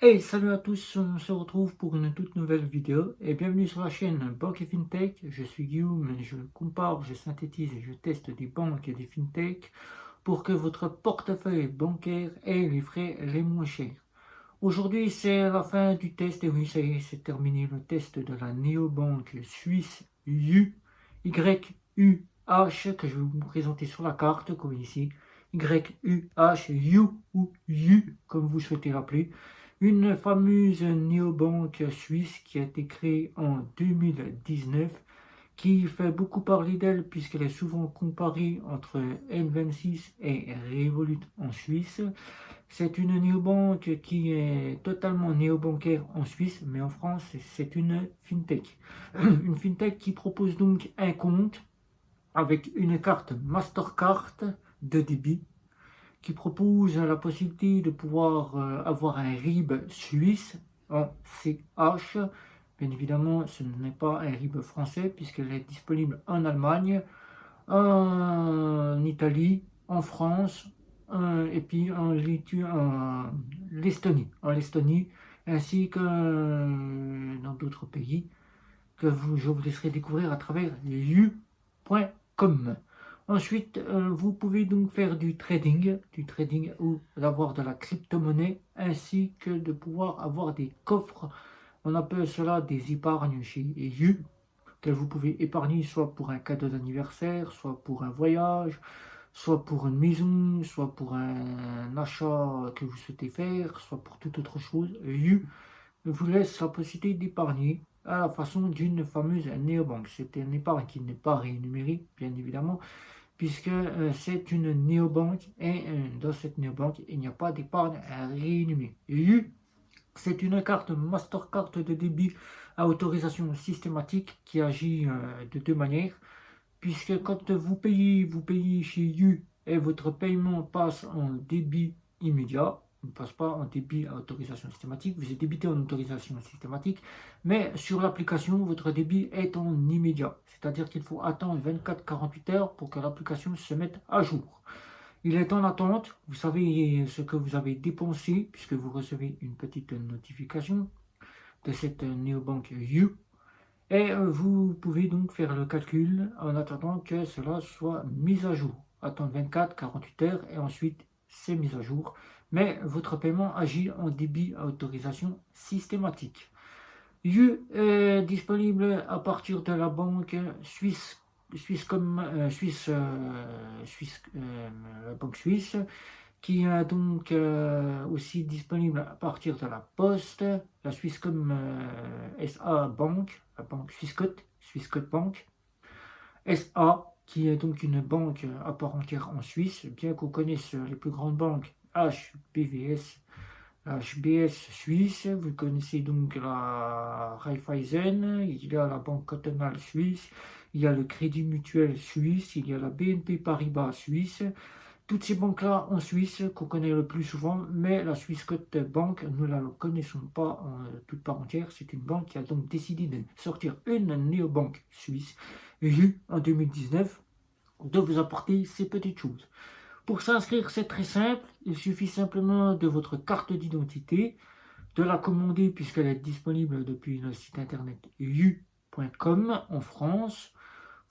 Hey, salut à tous, on se retrouve pour une toute nouvelle vidéo et bienvenue sur la chaîne Banque et FinTech. Je suis Guillaume, je compare, je synthétise et je teste des banques et des FinTech pour que votre portefeuille bancaire ait les frais les moins chers. Aujourd'hui, c'est la fin du test et oui, ça y est, c'est terminé le test de la néobanque suisse YUH que je vais vous présenter sur la carte, comme ici. YUH, ou U, comme vous souhaitez l'appeler. Une fameuse néobanque suisse qui a été créée en 2019, qui fait beaucoup parler d'elle puisqu'elle est souvent comparée entre N26 et Revolut en Suisse. C'est une néobanque qui est totalement néobancaire en Suisse, mais en France, c'est une fintech. Une fintech qui propose donc un compte avec une carte Mastercard de débit, qui propose la possibilité de pouvoir avoir un RIB suisse en CH. Bien évidemment, ce n'est pas un RIB français puisqu'elle est disponible en Allemagne, en Italie, en France, et puis en l'Estonie, ainsi que dans d'autres pays que je vous laisserai découvrir à travers you.com. Ensuite, vous pouvez donc faire du trading ou d'avoir de la crypto-monnaie, ainsi que de pouvoir avoir des coffres. On appelle cela des épargnes chez You, que vous pouvez épargner soit pour un cadeau d'anniversaire, soit pour un voyage, soit pour une maison, soit pour un achat que vous souhaitez faire, soit pour toute autre chose. You vous laisse la possibilité d'épargner à la façon d'une fameuse néobanque. C'est une épargne qui n'est pas rémunérée, bien évidemment, puisque c'est une néobanque et dans cette néobanque, il n'y a pas d'épargne rémunérée. You, c'est une carte Mastercard de débit à autorisation systématique qui agit de deux manières, puisque quand vous payez chez You et votre paiement passe en débit immédiat, ne passe pas en débit à autorisation systématique, vous êtes débité en autorisation systématique, mais sur l'application, votre débit est en immédiat, c'est-à-dire qu'il faut attendre 24-48 heures pour que l'application se mette à jour. Il est en attente, vous savez ce que vous avez dépensé, puisque vous recevez une petite notification de cette néobanque You, et vous pouvez donc faire le calcul en attendant que cela soit mis à jour. Attendre 24-48 heures et ensuite c'est mis à jour. Mais votre paiement agit en débit à autorisation systématique. You est disponible à partir de la banque suisse, la banque suisse, qui est donc aussi disponible à partir de la Poste, la Swisscom SA Bank, la banque Swissquote Bank, SA, qui est donc une banque à part entière en Suisse, bien qu'on connaisse les plus grandes banques HBVS, HBS Suisse, vous connaissez donc la Raiffeisen, il y a la Banque cantonale suisse, il y a le Crédit Mutuel suisse, il y a la BNP Paribas suisse. Toutes ces banques-là en Suisse qu'on connaît le plus souvent, mais la Swissquote Bank, nous ne la connaissons pas en toute part entière. C'est une banque qui a donc décidé de sortir une néobanque suisse, U, en 2019, de vous apporter ces petites choses. Pour s'inscrire, c'est très simple. Il suffit simplement de votre carte d'identité, de la commander puisqu'elle est disponible depuis le site internet you.com en France.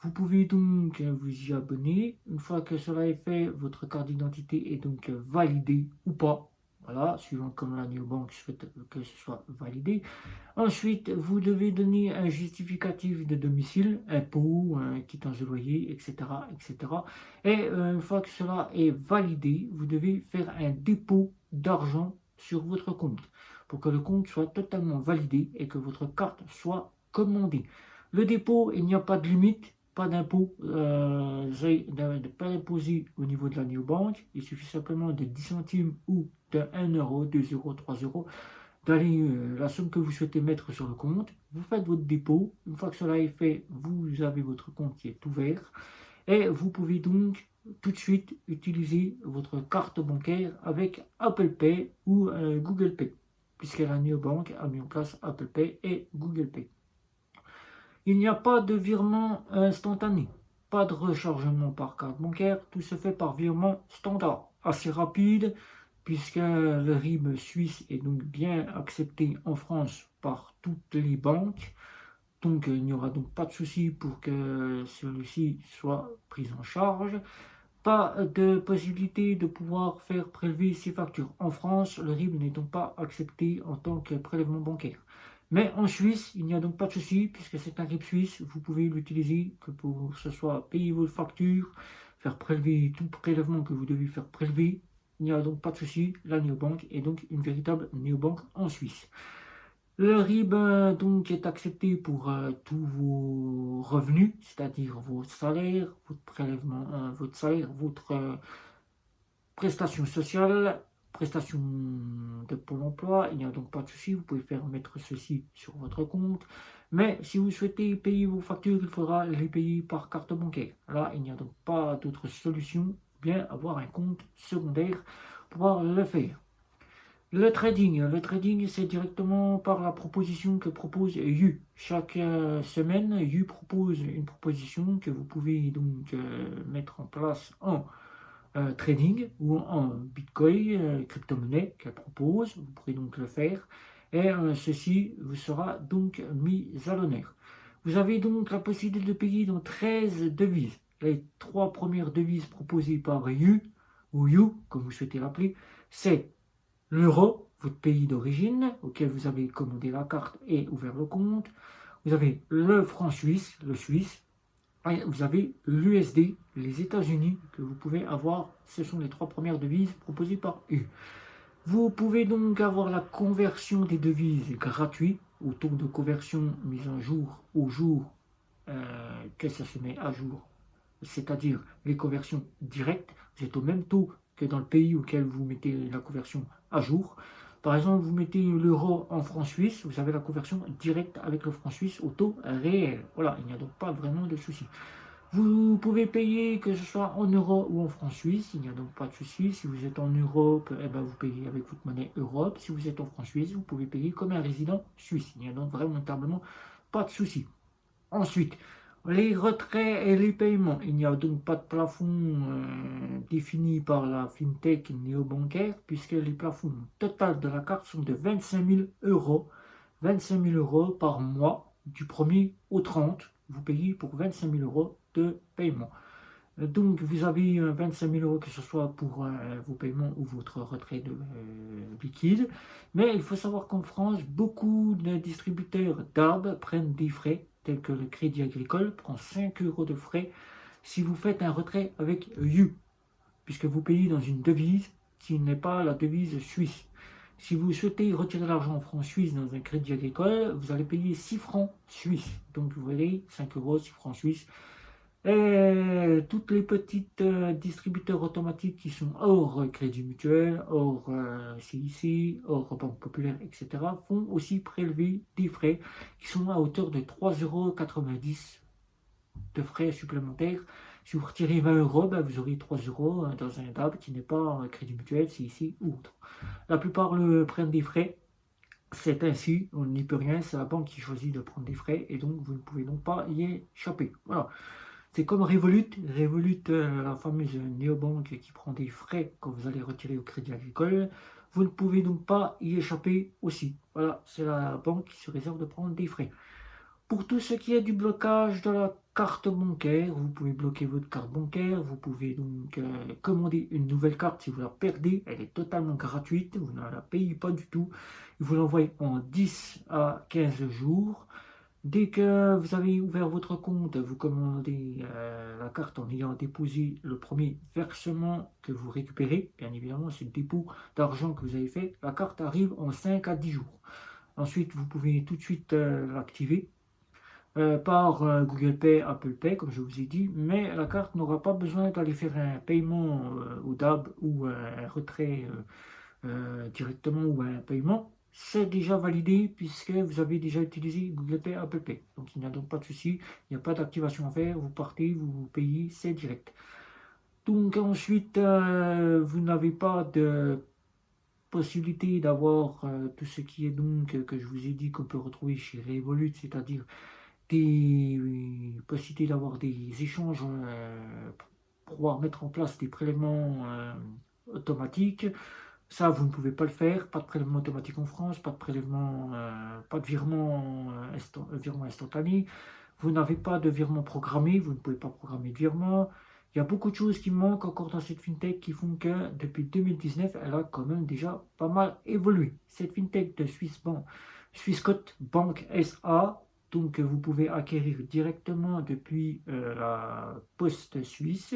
Vous pouvez donc vous y abonner. Une fois que cela est fait, votre carte d'identité est donc validée ou pas. Voilà, suivant comme la néobanque souhaite que ce soit validé. Ensuite, vous devez donner un justificatif de domicile, impôt, quittance de loyer, etc., etc. Et une fois que cela est validé, vous devez faire un dépôt d'argent sur votre compte pour que le compte soit totalement validé et que votre carte soit commandée. Le dépôt, il n'y a pas de limite. Pas d'impôt, de pas imposer au niveau de la néobanque. Il suffit simplement de 10 centimes ou de 1 euro, 2 euros, 3 euros, d'aller la somme que vous souhaitez mettre sur le compte. Vous faites votre dépôt. Une fois que cela est fait, vous avez votre compte qui est ouvert. Et vous pouvez donc tout de suite utiliser votre carte bancaire avec Apple Pay ou Google Pay, puisque la néobanque a mis en place Apple Pay et Google Pay. Il n'y a pas de virement instantané, pas de rechargement par carte bancaire, tout se fait par virement standard, assez rapide, puisque le RIB suisse est donc bien accepté en France par toutes les banques. Donc il n'y aura donc pas de souci pour que celui-ci soit pris en charge. Pas de possibilité de pouvoir faire prélever ces factures. En France, le RIB n'est donc pas accepté en tant que prélèvement bancaire. Mais en Suisse, il n'y a donc pas de souci, puisque c'est un RIB suisse, vous pouvez l'utiliser que pour que ce soit payer vos factures, faire prélever tout prélèvement que vous devez faire prélever. Il n'y a donc pas de souci, la néobanque est donc une véritable néobanque en Suisse. Le RIB donc est accepté pour tous vos revenus, c'est-à-dire vos salaires, votre prélèvement, votre salaire, votre prestation sociale, prestation de Pôle emploi. Il n'y a donc pas de souci, vous pouvez faire mettre ceci sur votre compte. Mais si vous souhaitez payer vos factures, il faudra les payer par carte bancaire. Là, il n'y a donc pas d'autre solution, bien avoir un compte secondaire pour pouvoir le faire. Le trading, c'est directement par la proposition que propose You. Chaque semaine, You propose une proposition que vous pouvez donc mettre en place en trading ou en Bitcoin, crypto-monnaie qu'elle propose. Vous pourrez donc le faire et ceci vous sera donc mis à l'honneur. Vous avez donc la possibilité de payer dans 13 devises. Les 3 premières devises proposées par You, ou You, comme vous souhaitez l'appeler, c'est l'euro, votre pays d'origine, auquel vous avez commandé la carte et ouvert le compte. Vous avez le franc suisse, le suisse. Et vous avez l'USD, les États-Unis, que vous pouvez avoir. Ce sont les 3 premières devises proposées par U. Vous pouvez donc avoir la conversion des devises gratuite, au taux de conversion mis en jour au jour que ça se met à jour. C'est-à-dire les conversions directes. Vous êtes au même taux que dans le pays auquel vous mettez la conversion à jour. Par exemple, vous mettez l'euro en franc suisse, vous avez la conversion directe avec le franc suisse au taux réel. Voilà, il n'y a donc pas vraiment de souci. Vous pouvez payer que ce soit en euros ou en franc suisse, il n'y a donc pas de souci. Si vous êtes en Europe, eh ben vous payez avec votre monnaie Europe. Si vous êtes en franc suisse, vous pouvez payer comme un résident suisse. Il n'y a donc véritablement pas de souci. Ensuite, les retraits et les paiements. Il n'y a donc pas de plafond défini par la FinTech néobancaire, puisque les plafonds total de la carte sont de 25 000 euros. 25 000 euros par mois, du 1er au 30. Vous payez pour 25 000 euros de paiement. Donc vous avez 25 000 euros, que ce soit pour vos paiements ou votre retrait de liquide. Mais il faut savoir qu'en France, beaucoup de distributeurs d'arbres prennent des frais, tels que le Crédit Agricole prend 5 euros de frais si vous faites un retrait avec You, puisque vous payez dans une devise qui n'est pas la devise suisse. Si vous souhaitez retirer l'argent en francs suisses dans un Crédit Agricole, vous allez payer 6 francs suisses. Donc vous voyez, 5 euros, 6 francs suisses. Et toutes les petites distributeurs automatiques qui sont hors Crédit Mutuel, hors CIC, hors Banque Populaire, etc. font aussi prélever des frais qui sont à hauteur de 3,90 € de frais supplémentaires. Si vous retirez 20 euros, ben vous aurez 3 euros dans un DAB qui n'est pas Crédit Mutuel, CIC ou autre. La plupart prennent des frais. C'est ainsi, on n'y peut rien, c'est la banque qui choisit de prendre des frais et donc vous ne pouvez donc pas y échapper. Voilà. C'est comme Revolut, la fameuse néobanque qui prend des frais quand vous allez retirer au Crédit Agricole. Vous ne pouvez donc pas y échapper aussi. Voilà, c'est la banque qui se réserve de prendre des frais. Pour tout ce qui est du blocage de la carte bancaire, vous pouvez bloquer votre carte bancaire, vous pouvez donc commander une nouvelle carte si vous la perdez, elle est totalement gratuite, vous ne la payez pas du tout, vous l'envoyez en 10 à 15 jours. Dès que vous avez ouvert votre compte, vous commandez la carte en ayant déposé le premier versement que vous récupérez. Bien évidemment, c'est le dépôt d'argent que vous avez fait. La carte arrive en 5 à 10 jours. Ensuite, vous pouvez tout de suite l'activer par Google Pay, Apple Pay, comme je vous ai dit. Mais la carte n'aura pas besoin d'aller faire un paiement au DAB ou un retrait directement ou un paiement. C'est déjà validé puisque vous avez déjà utilisé Google Pay, Apple Pay. Donc il n'y a donc pas de souci, il n'y a pas d'activation à faire, vous partez, vous payez, c'est direct. Donc ensuite, vous n'avez pas de possibilité d'avoir tout ce qui est donc, que je vous ai dit qu'on peut retrouver chez Revolut, c'est-à-dire des possibilités d'avoir des échanges pour pouvoir mettre en place des prélèvements automatiques. Ça, vous ne pouvez pas le faire, pas de prélèvement automatique en France, pas de prélèvement, pas de virement, virement instantané. Vous n'avez pas de virement programmé, vous ne pouvez pas programmer de virement. Il y a beaucoup de choses qui manquent encore dans cette fintech qui font que depuis 2019, elle a quand même déjà pas mal évolué. Cette fintech de Swissquote Bank SA, donc vous pouvez acquérir directement depuis la poste suisse.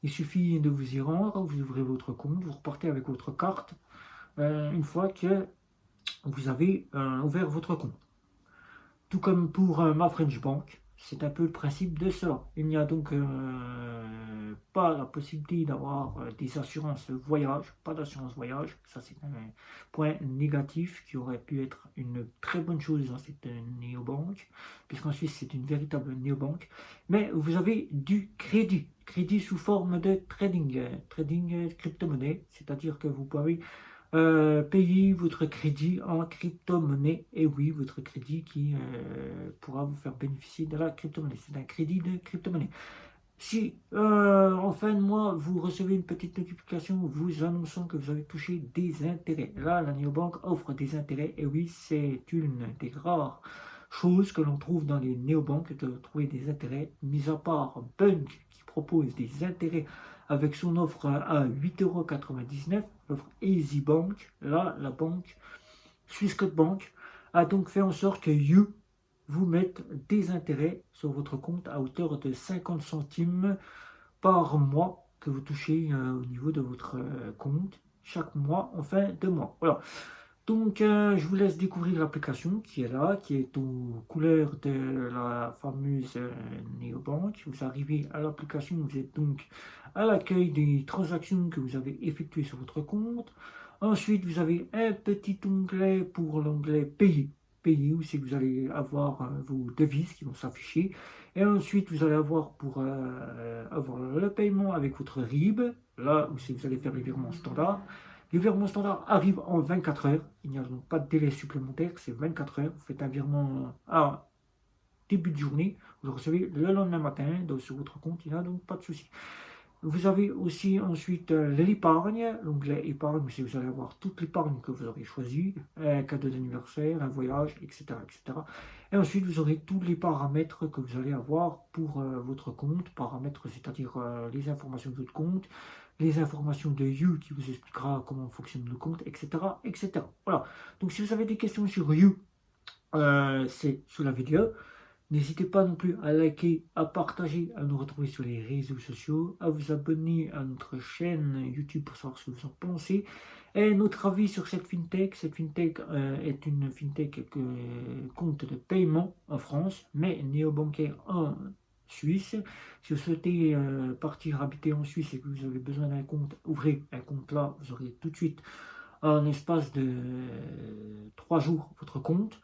Il suffit de vous y rendre, vous ouvrez votre compte, vous repartez avec votre carte une fois que vous avez ouvert votre compte. Tout comme pour ma French Bank, c'est un peu le principe de cela. Il n'y a donc pas la possibilité d'avoir des assurances voyage, pas d'assurance voyage. Ça, c'est un point négatif qui aurait pu être une très bonne chose dans cette néobanque, puisqu'en Suisse, c'est une véritable néobanque. Mais vous avez du crédit sous forme de trading crypto-monnaie, c'est-à-dire que vous pouvez payer votre crédit en crypto-monnaie. Et oui, votre crédit qui pourra vous faire bénéficier de la crypto-monnaie. C'est un crédit de crypto-monnaie. Si en fin de mois, vous recevez une petite notification vous annonçant que vous avez touché des intérêts. Là, la néobanque offre des intérêts. Et oui, c'est une des rares choses que l'on trouve dans les néobanques, de trouver des intérêts, mis à part Bunk qui propose des intérêts avec son offre à 8,99 €, l'offre EasyBank. Là, la banque Swissquote Bank a donc fait en sorte que You vous mette des intérêts sur votre compte à hauteur de 50 centimes par mois que vous touchez au niveau de votre compte chaque mois en fin de mois. Voilà. Donc, je vous laisse découvrir l'application qui est là, qui est aux couleurs de la fameuse néobanque. Vous arrivez à l'application, vous êtes donc à l'accueil des transactions que vous avez effectuées sur votre compte. Ensuite, vous avez un petit onglet pour l'onglet payer. Payer, où c'est que vous allez avoir vos devises qui vont s'afficher. Et ensuite, vous allez avoir pour avoir le paiement avec votre RIB, là où c'est que vous allez faire les virements standards. Les virements standards arrivent en 24 heures. Il n'y a donc pas de délai supplémentaire, c'est 24 heures. Vous faites un virement à début de journée, vous le recevez le lendemain matin sur votre compte, il n'y a donc pas de souci. Vous avez aussi ensuite l'épargne, l'onglet épargne, c'est vous allez avoir toute l'épargne que vous aurez choisie, un cadeau d'anniversaire, un voyage, etc., etc. Et ensuite, vous aurez tous les paramètres que vous allez avoir pour votre compte, paramètres, c'est-à-dire les informations de votre compte, les informations de You qui vous expliquera comment fonctionne le compte, etc., etc. Voilà. Donc, si vous avez des questions sur You, c'est sous la vidéo. N'hésitez pas non plus à liker, à partager, à nous retrouver sur les réseaux sociaux, à vous abonner à notre chaîne YouTube pour savoir ce que vous en pensez. Et notre avis sur cette fintech. Cette fintech est une fintech compte de paiement en France, mais néobancaire en Suisse. Si vous souhaitez partir habiter en Suisse et que vous avez besoin d'un compte, ouvrez un compte là, vous aurez tout de suite en espace de 3 jours votre compte.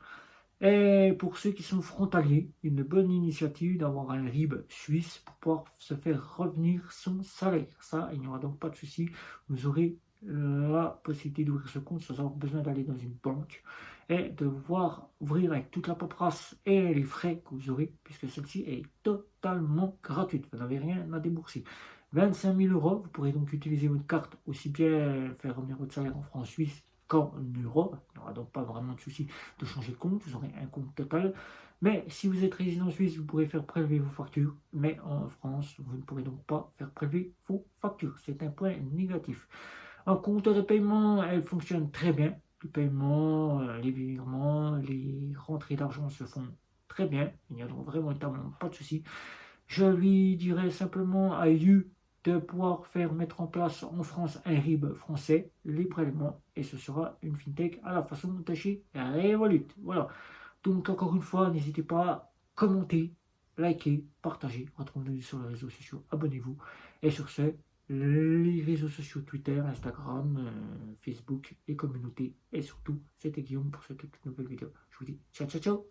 Et pour ceux qui sont frontaliers, une bonne initiative d'avoir un RIB suisse pour pouvoir se faire revenir son salaire. Ça, il n'y aura donc pas de souci. Vous aurez la possibilité d'ouvrir ce compte sans avoir besoin d'aller dans une banque et de pouvoir ouvrir avec toute la paperasse et les frais que vous aurez, puisque celle-ci est totalement gratuite. Vous n'avez rien à débourser. 25 000 €, vous pourrez donc utiliser votre carte aussi bien faire revenir votre salaire en francs suisses qu'en euros. Il n'y aura donc pas vraiment de souci de changer de compte, vous aurez un compte total. Mais si vous êtes résident suisse, vous pourrez faire prélever vos factures. Mais en France, vous ne pourrez donc pas faire prélever vos factures. C'est un point négatif. En compte de paiement, elle fonctionne très bien. Le paiement, les virements, les rentrées d'argent se font très bien. Il n'y a donc vraiment pas de souci. Je lui dirais simplement à You de pouvoir faire mettre en place en France un RIB français, les prélèvements, et ce sera une fintech à la façon de chez Revolut. Voilà. Donc encore une fois, n'hésitez pas à commenter, liker, partager, retrouvez-nous sur les réseaux sociaux, abonnez-vous. Et sur ce, les réseaux sociaux Twitter, Instagram, Facebook, les communautés, et surtout, c'était Guillaume pour cette toute nouvelle vidéo. Je vous dis ciao ciao ciao.